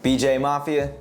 BJ Mafia,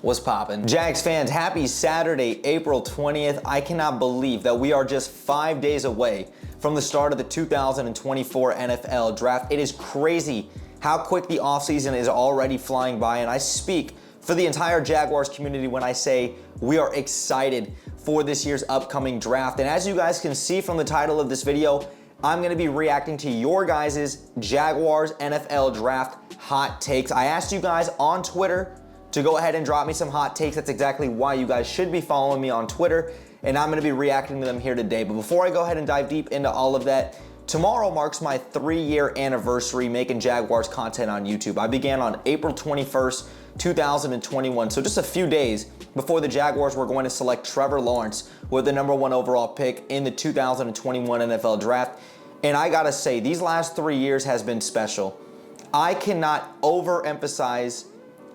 what's poppin'? Jags fans, happy Saturday, April 20th. I cannot believe that we are just 5 days away from the start of the 2024 NFL Draft. It is crazy how quick the offseason is already flying by, and I speak for the entire Jaguars community when I say we are excited for this year's upcoming draft. And as you guys can see from the title of this video, I'm gonna be reacting to your guys' Jaguars NFL Draft hot takes. I asked you guys on Twitter to go ahead and drop me some hot takes. That's exactly why you guys should be following me on Twitter, and I'm gonna be reacting to them here today. But before I go ahead and dive deep into all of that, tomorrow marks my 3-year anniversary making Jaguars content on YouTube. I began on April 21st, 2021, so just a few days before the Jaguars were going to select Trevor Lawrence with the #1 overall pick in the 2021 NFL Draft. And I gotta say, these last 3 years has been special. I cannot overemphasize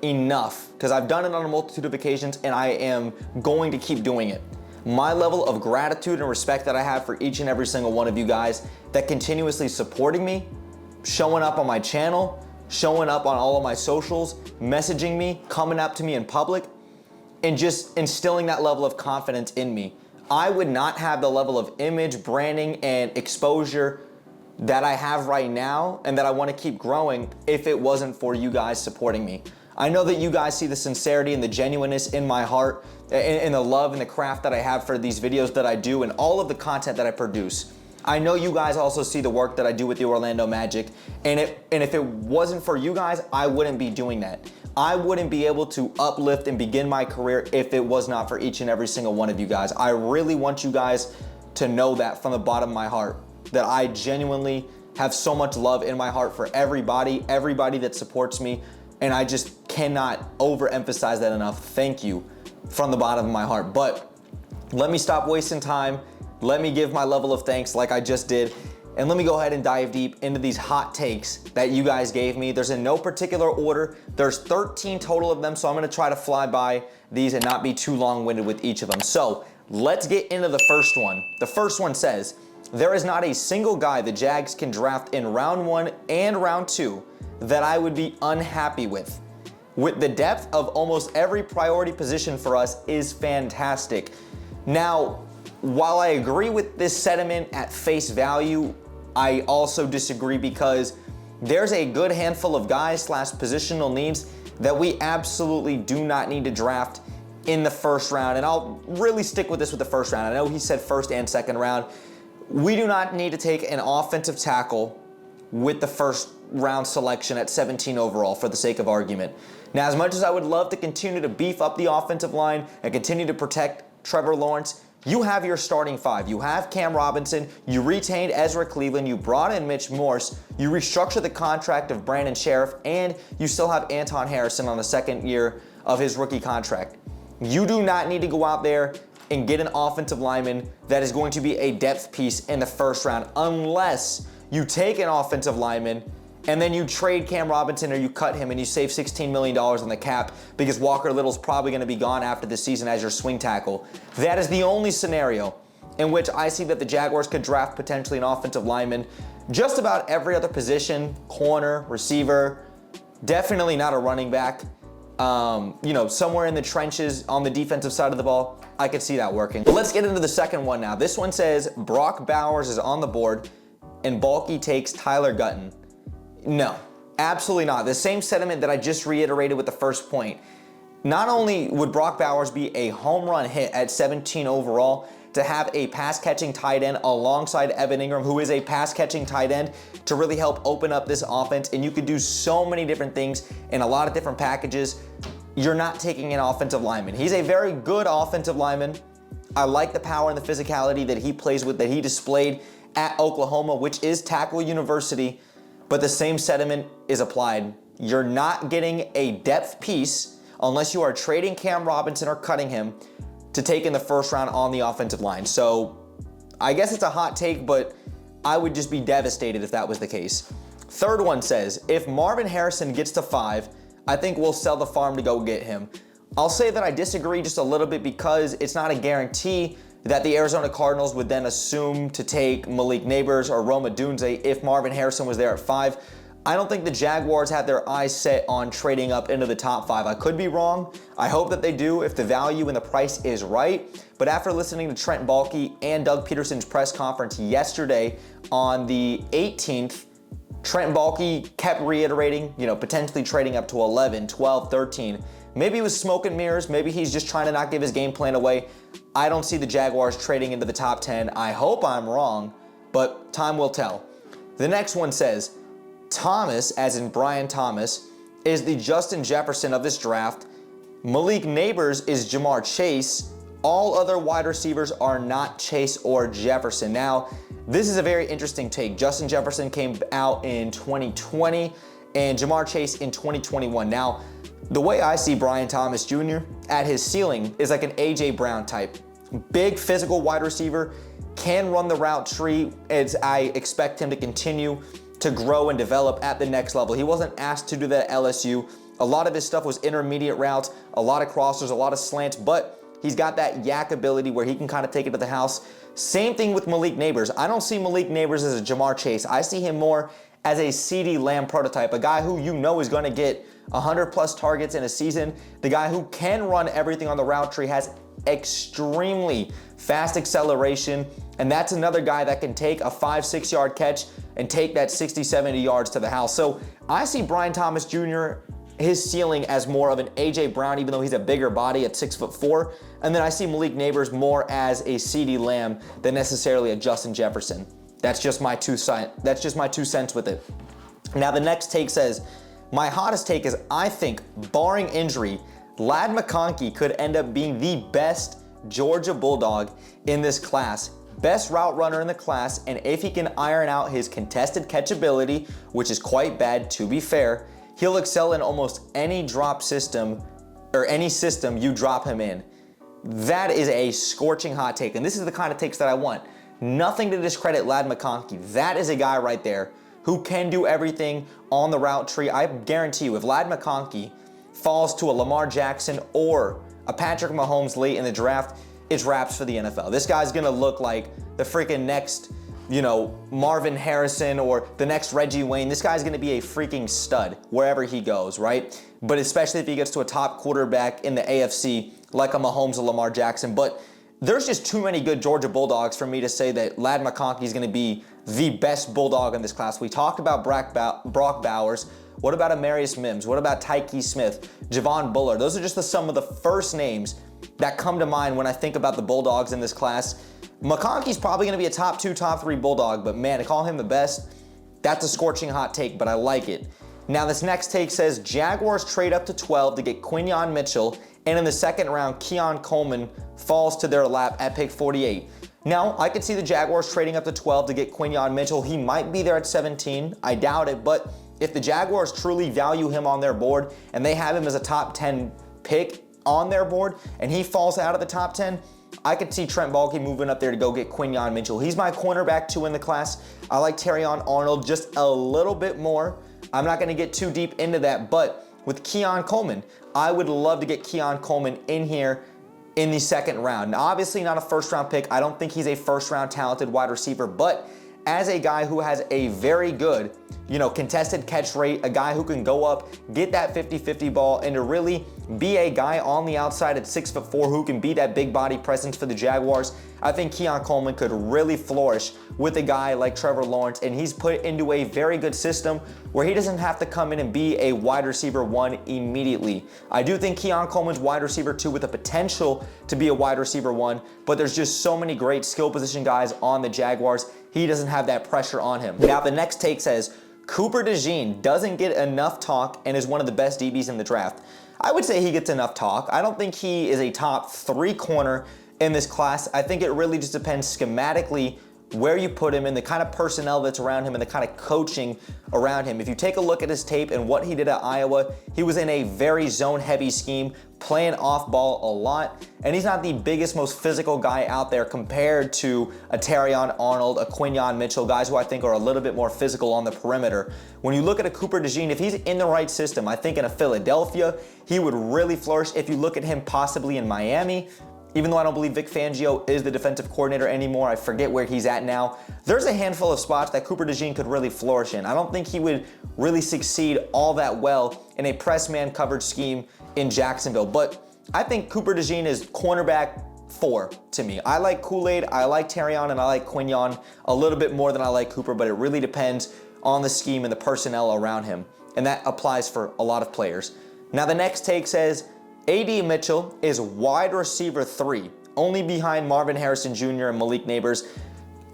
enough, because I've done it on a multitude of occasions and I am going to keep doing it, my level of gratitude and respect that I have for each and every single one of you guys that continuously supporting me, showing up on my channel, showing up on all of my socials, messaging me, coming up to me in public, and just instilling that level of confidence in me. I would not have the level of image, branding, and exposure that I have right now and that I want to keep growing if it wasn't for you guys supporting me. I know that you guys see the sincerity and the genuineness in my heart and the love and the craft that I have for these videos that I do and all of the content that I produce. I know you guys also see the work that I do with the Orlando Magic, and if it wasn't for you guys, I wouldn't be doing that. I wouldn't be able to uplift and begin my career if it was not for each and every single one of you guys. I really want you guys to know that from the bottom of my heart, that I genuinely have so much love in my heart for everybody that supports me, and I just cannot overemphasize that enough. Thank you from the bottom of my heart. But let me stop wasting time. Let me give my level of thanks like I just did. And let me go ahead and dive deep into these hot takes that you guys gave me. There's in no particular order. There's 13 total of them, so I'm gonna try to fly by these and not be too long-winded with each of them. So let's get into the first one. The first one says, there is not a single guy the Jags can draft in round 1 and round 2 that I would be unhappy with. The depth of almost every priority position for us is fantastic. Now, while I agree with this sentiment at face value, I also disagree because there's a good handful of guys / positional needs that we absolutely do not need to draft in the first round. And I'll really stick with this with the first round. I know he said first and second round. We do not need to take an offensive tackle with the first round selection at 17 overall for the sake of argument. Now, as much as I would love to continue to beef up the offensive line and continue to protect Trevor Lawrence, you have your starting 5. You have Cam Robinson, you retained Ezra Cleveland, you brought in Mitch Morse, you restructured the contract of Brandon Sheriff, and you still have Marvin Harrison on the second year of his rookie contract. You do not need to go out there and get an offensive lineman that is going to be a depth piece in the first round unless you take an offensive lineman and then you trade Cam Robinson or you cut him and you save $16 million on the cap because Walker Little's probably going to be gone after the season as your swing tackle. That is the only scenario in which I see that the Jaguars could draft potentially an offensive lineman. Just about every other position, corner, receiver, definitely not a running back. Somewhere in the trenches on the defensive side of the ball, I could see that working. But let's get into the second one now. This one says Brock Bowers is on the board and Balky takes Tyler Gutton. No, absolutely not. The same sentiment that I just reiterated with the first point. Not only would Brock Bowers be a home run hit at 17 overall, to have a pass-catching tight end alongside Evan Ingram, who is a pass-catching tight end, to really help open up this offense, and you could do so many different things in a lot of different packages. You're not taking an offensive lineman. He's a very good offensive lineman. I like the power and the physicality that he plays with, that he displayed at Oklahoma, which is tackle university. But the same sentiment is applied. You're not getting a depth piece unless you are trading Cam Robinson or cutting him to take in the first round on the offensive line. So I guess it's a hot take, but I would just be devastated if that was the case. Third one says, if Marvin Harrison gets to 5, I think we'll sell the farm to go get him. I'll say that I disagree just a little bit because it's not a guarantee that the Arizona Cardinals would then assume to take Malik Neighbors or Rome Odunze if Marvin Harrison was there at 5. I don't think the Jaguars have their eyes set on trading up into the top 5. I could be wrong. I hope that they do if the value and the price is right. But after listening to Trent Baalke and Doug Peterson's press conference yesterday on the 18th, Trent Baalke kept reiterating, potentially trading up to 11, 12, 13. Maybe it was smoke and mirrors. Maybe he's just trying to not give his game plan away. I don't see the Jaguars trading into the top 10. I hope I'm wrong, but time will tell. The next one says, Thomas, as in Brian Thomas, is the Justin Jefferson of this draft. Malik Neighbors is Jamar Chase. All other wide receivers are not Chase or Jefferson. Now, this is a very interesting take. Justin Jefferson came out in 2020 and Jamar Chase in 2021. Now, the way I see Brian Thomas Jr. at his ceiling is like an A.J. Brown type. Big physical wide receiver, can run the route tree as I expect him to continue to grow and develop at the next level. He wasn't asked to do that at LSU. A lot of his stuff was intermediate routes, a lot of crossers, a lot of slants, but he's got that yak ability where he can kind of take it to the house. Same thing with Malik Neighbors. I don't see Malik Neighbors as a Jamar Chase. I see him more as a CeeDee Lamb prototype, a guy who is going to get 100 plus targets in a season, the guy who can run everything on the route tree, has extremely fast acceleration, and that's another guy that can take a 5-6 yard catch and take that 60-70 yards to the house. So I see Brian Thomas Jr., his ceiling as more of an A.J. Brown, even though he's a bigger body at 6'4", and then I see Malik Neighbors more as a CeeDee Lamb than necessarily a Justin Jefferson. That's just my 2 cents with it. Now the next take says, my hottest take is I think, barring injury, Ladd McConkey could end up being the best Georgia Bulldog in this class. Best route runner in the class, and if he can iron out his contested catchability, which is quite bad to be fair, he'll excel in almost any drop system or any system you drop him in. That is a scorching hot take, and this is the kind of takes that I want. Nothing to discredit Ladd McConkey. That is a guy right there who can do everything on the route tree. I guarantee you, if Ladd McConkey falls to a Lamar Jackson or a Patrick Mahomes late in the draft, it's wraps for the NFL. This guy's gonna look like the freaking next, Marvin Harrison or the next Reggie Wayne. This guy's gonna be a freaking stud wherever he goes, right? But especially if he gets to a top quarterback in the AFC like a Mahomes or Lamar Jackson. But there's just too many good Georgia Bulldogs for me to say that Ladd McConkey is gonna be the best Bulldog in this class. We talked about Brock Bowers. What about Amarius Mims? What about Tyke Smith, Javon Bullard? Those are just some of the first names that come to mind when I think about the Bulldogs in this class. McConkey's probably going to be a top 2, top 3 Bulldog, but man, to call him the best, that's a scorching hot take, but I like it. Now this next take says, Jaguars trade up to 12 to get Quinyon Mitchell, and in the second round, Keon Coleman falls to their lap at pick 48. Now, I could see the Jaguars trading up to 12 to get Quinyon Mitchell. He might be there at 17. I doubt it, but if the Jaguars truly value him on their board and they have him as a top 10 pick on their board and he falls out of the top 10, I could see Trent Baalke moving up there to go get Quinyon Mitchell. He's my cornerback 2 in the class. I like Terrion Arnold just a little bit more. I'm not going to get too deep into that, but with Keon Coleman, I would love to get Keon Coleman in here in the second round. Now, obviously not a first round pick. I don't think he's a first round talented wide receiver, but as a guy who has a very good, contested catch rate, a guy who can go up, get that 50-50 ball, and to really be a guy on the outside at 6'4" who can be that big body presence for the Jaguars, I think Keon Coleman could really flourish with a guy like Trevor Lawrence, and he's put into a very good system where he doesn't have to come in and be a wide receiver 1 immediately. I do think Keon Coleman's wide receiver 2 with the potential to be a wide receiver 1, but there's just so many great skill position guys on the Jaguars. He doesn't have that pressure on him. Now the next take says, Cooper DeJean doesn't get enough talk and is one of the best DBs in the draft. I would say he gets enough talk. I don't think he is a top 3 corner in this class. I think it really just depends schematically where you put him and the kind of personnel that's around him and the kind of coaching around him. If you take a look at his tape and what he did at Iowa, he was in a very zone-heavy scheme, playing off ball a lot, and he's not the biggest, most physical guy out there compared to a Terrion Arnold, a Quinyon Mitchell, guys who I think are a little bit more physical on the perimeter. When you look at a Cooper DeJean, if he's in the right system, I think in a Philadelphia, he would really flourish. If you look at him possibly in Miami, Even though I don't believe Vic Fangio is the defensive coordinator anymore, I forget where he's at now. There's a handful of spots that Cooper DeJean could really flourish in. I don't think he would really succeed all that well in a press man coverage scheme in Jacksonville. But I think Cooper DeJean is cornerback 4 to me. I like Kool-Aid, I like Terrion, and I like Quignon a little bit more than I like Cooper, but it really depends on the scheme and the personnel around him. And that applies for a lot of players. Now the next take says, A.D. Mitchell is wide receiver 3, only behind Marvin Harrison Jr. and Malik Neighbors.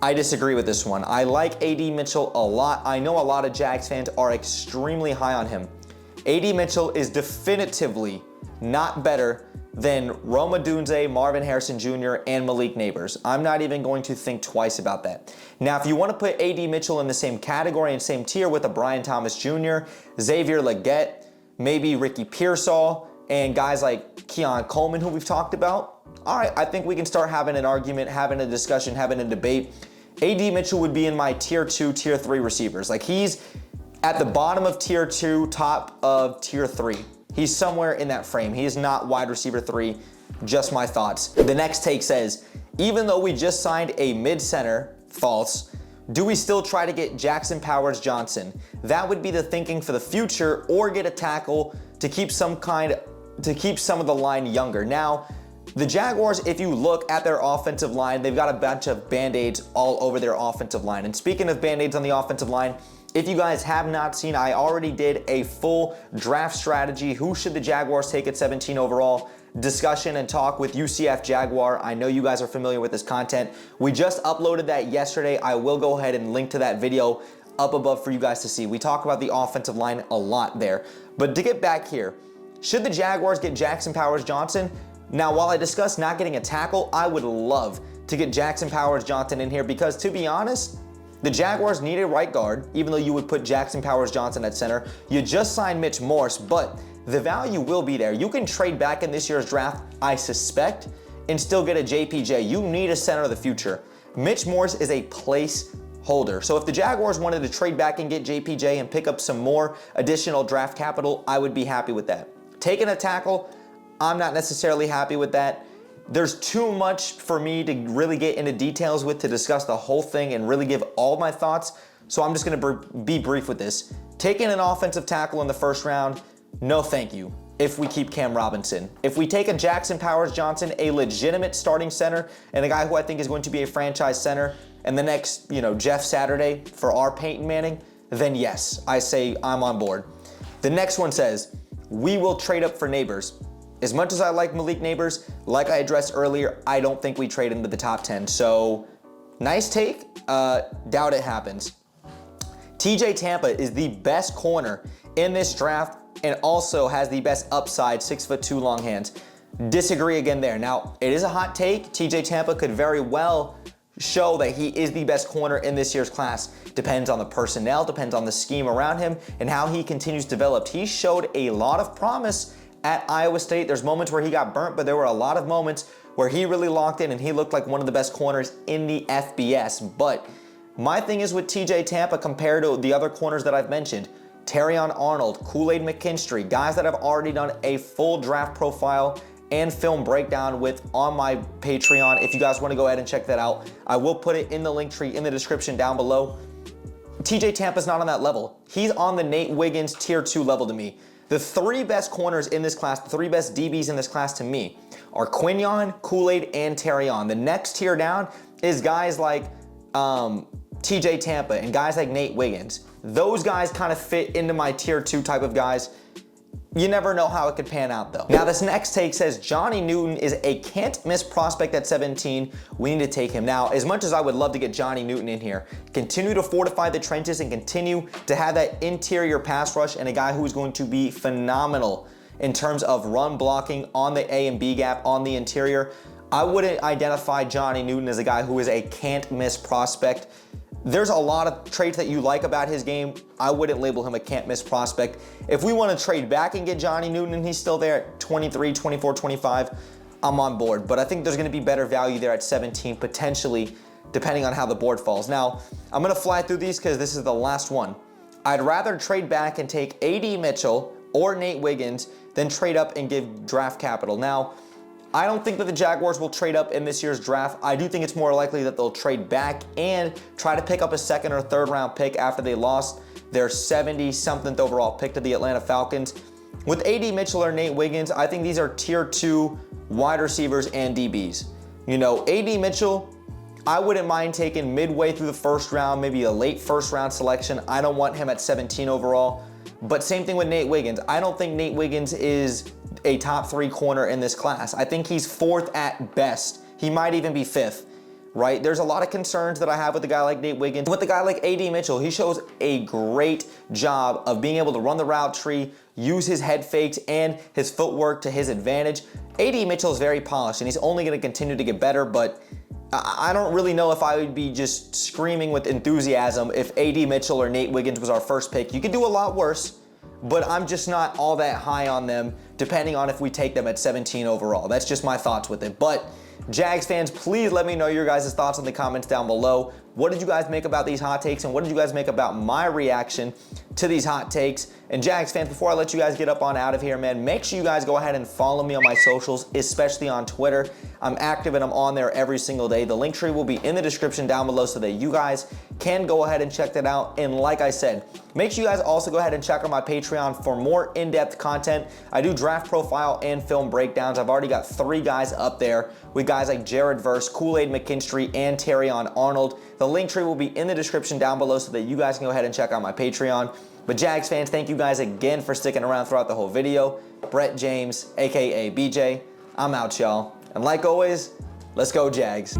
I disagree with this one. I like A.D. Mitchell a lot. I know a lot of Jags fans are extremely high on him. A.D. Mitchell is definitively not better than Rome Odunze, Marvin Harrison Jr., and Malik Neighbors. I'm not even going to think twice about that. Now, if you want to put A.D. Mitchell in the same category and same tier with a Brian Thomas Jr., Xavier Legette, maybe Ricky Pearsall, and guys like Keon Coleman, who we've talked about, all right, I think we can start having an argument, having a discussion, having a debate. A.D. Mitchell would be in my tier 2, tier 3 receivers. Like, he's at the bottom of tier 2, top of tier 3. He's somewhere in that frame. He is not wide receiver 3, just my thoughts. The next take says, even though we just signed a mid-center, false, do we still try to get Jackson Powers Johnson? That would be the thinking for the future, or get a tackle to keep some of the line younger. Now, the Jaguars, if you look at their offensive line, they've got a bunch of Band-Aids all over their offensive line. And speaking of Band-Aids on the offensive line, if you guys have not seen, I already did a full draft strategy. Who should the Jaguars take at 17 overall? Discussion and talk with UCF Jaguar. I know you guys are familiar with this content. We just uploaded that yesterday. I will go ahead and link to that video up above for you guys to see. We talk about the offensive line a lot there. But to get back here, should the Jaguars get Jackson Powers Johnson? Now, while I discuss not getting a tackle, I would love to get Jackson Powers Johnson in here because, to be honest, the Jaguars need a right guard, even though you would put Jackson Powers Johnson at center. You just signed Mitch Morse, but the value will be there. You can trade back in this year's draft, I suspect, and still get a JPJ. You need a center of the future. Mitch Morse is a placeholder. So if the Jaguars wanted to trade back and get JPJ and pick up some more additional draft capital, I would be happy with that. Taking a tackle, I'm not necessarily happy with that. There's too much for me to really get into details with to discuss the whole thing and really give all my thoughts. So I'm just gonna be brief with this. Taking an offensive tackle in the first round, no thank you, if we keep Cam Robinson. If we take a Jackson Powers Johnson, a legitimate starting center, and a guy who I think is going to be a franchise center, and the next, Jeff Saturday for our Peyton Manning, then yes, I say I'm on board. The next one says, we will trade up for Neighbors. As much as I like Malik Neighbors, like I addressed earlier, I don't think we trade into the top 10. So, nice take, doubt it happens. TJ Tampa is the best corner in this draft and also has the best upside, 6'2" long hands. Disagree again there. Now, it is a hot take. TJ Tampa could very well show that he is the best corner in this year's class. Depends on the personnel, depends on the scheme around him, and how he continues to develop. He showed a lot of promise at Iowa State. There's moments where he got burnt, but there were a lot of moments where he really locked in and he looked like one of the best corners in the FBS. But my thing is with TJ Tampa compared to the other corners that I've mentioned, Terrion Arnold, Kool-Aid McKinstry, guys that have already done a full draft profile and film breakdown with on my Patreon. If you guys want to go ahead and check that out, I will put it in the link tree in the description down below. TJ Tampa's not on that level. He's on the Nate Wiggins tier 2 level to me. The 3 best corners in this class, the 3 best DBs in this class to me are Quignon, Kool-Aid, and Terrion. The next tier down is guys like TJ Tampa and guys like Nate Wiggins. Those guys kind of fit into my tier 2 type of guys. You never know how it could pan out though. Now this next take says Johnny Newton is a can't miss prospect at 17. We need to take him. Now, as much as I would love to get Johnny Newton in here, continue to fortify the trenches and continue to have that interior pass rush and a guy who is going to be phenomenal in terms of run blocking on the A and B gap on the interior, I wouldn't identify Johnny Newton as a guy who is a can't miss prospect. There's a lot of traits that you like about his game. I wouldn't label him a can't miss prospect. If we want to trade back and get Johnny Newton and he's still there at 23, 24, 25, I'm on board. But I think there's going to be better value there at 17, potentially, depending on how the board falls. Now, I'm going to fly through these because this is the last one. I'd rather trade back and take A.D. Mitchell or Nate Wiggins than trade up and give draft capital. Now, I don't think that the Jaguars will trade up in this year's draft. I do think it's more likely that they'll trade back and try to pick up a second or third round pick after they lost their 70-something overall pick to the Atlanta Falcons. With A.D. Mitchell or Nate Wiggins, I think these are tier 2 wide receivers and DBs. You know, A.D. Mitchell, I wouldn't mind taking midway through the first round, maybe a late first round selection. I don't want him at 17 overall. But same thing with Nate Wiggins. I don't think Nate Wiggins is a top 3 corner in this class. I think he's 4th at best. He might even be 5th, right? There's a lot of concerns that I have with a guy like Nate Wiggins. With a guy like A.D. Mitchell, he shows a great job of being able to run the route tree, use his head fakes and his footwork to his advantage. A.D. Mitchell is very polished and he's only going to continue to get better, but I don't really know if I would be just screaming with enthusiasm if A.D. Mitchell or Nate Wiggins was our first pick. You could do a lot worse, but I'm just not all that high on them depending on if we take them at 17 overall. That's just my thoughts with it. But Jags fans, please let me know your guys' thoughts in the comments down below. What did you guys make about these hot takes and what did you guys make about my reaction to these hot takes? And Jags fans, before I let you guys get up on out of here, man, make sure you guys go ahead and follow me on my socials, especially on Twitter. I'm active and I'm on there every single day. The link tree will be in the description down below so that you guys can go ahead and check that out. And like I said, make sure you guys also go ahead and check out my Patreon for more in-depth content. I do draft profile and film breakdowns. I've already got 3 guys up there with guys like Jared Verse, Kool-Aid McKinstry, and Terrion Arnold. The link tree will be in the description down below so that you guys can go ahead and check out my Patreon. But Jags fans, thank you guys again for sticking around throughout the whole video. Brett James, aka BJ, I'm out, y'all. And like always, let's go Jags.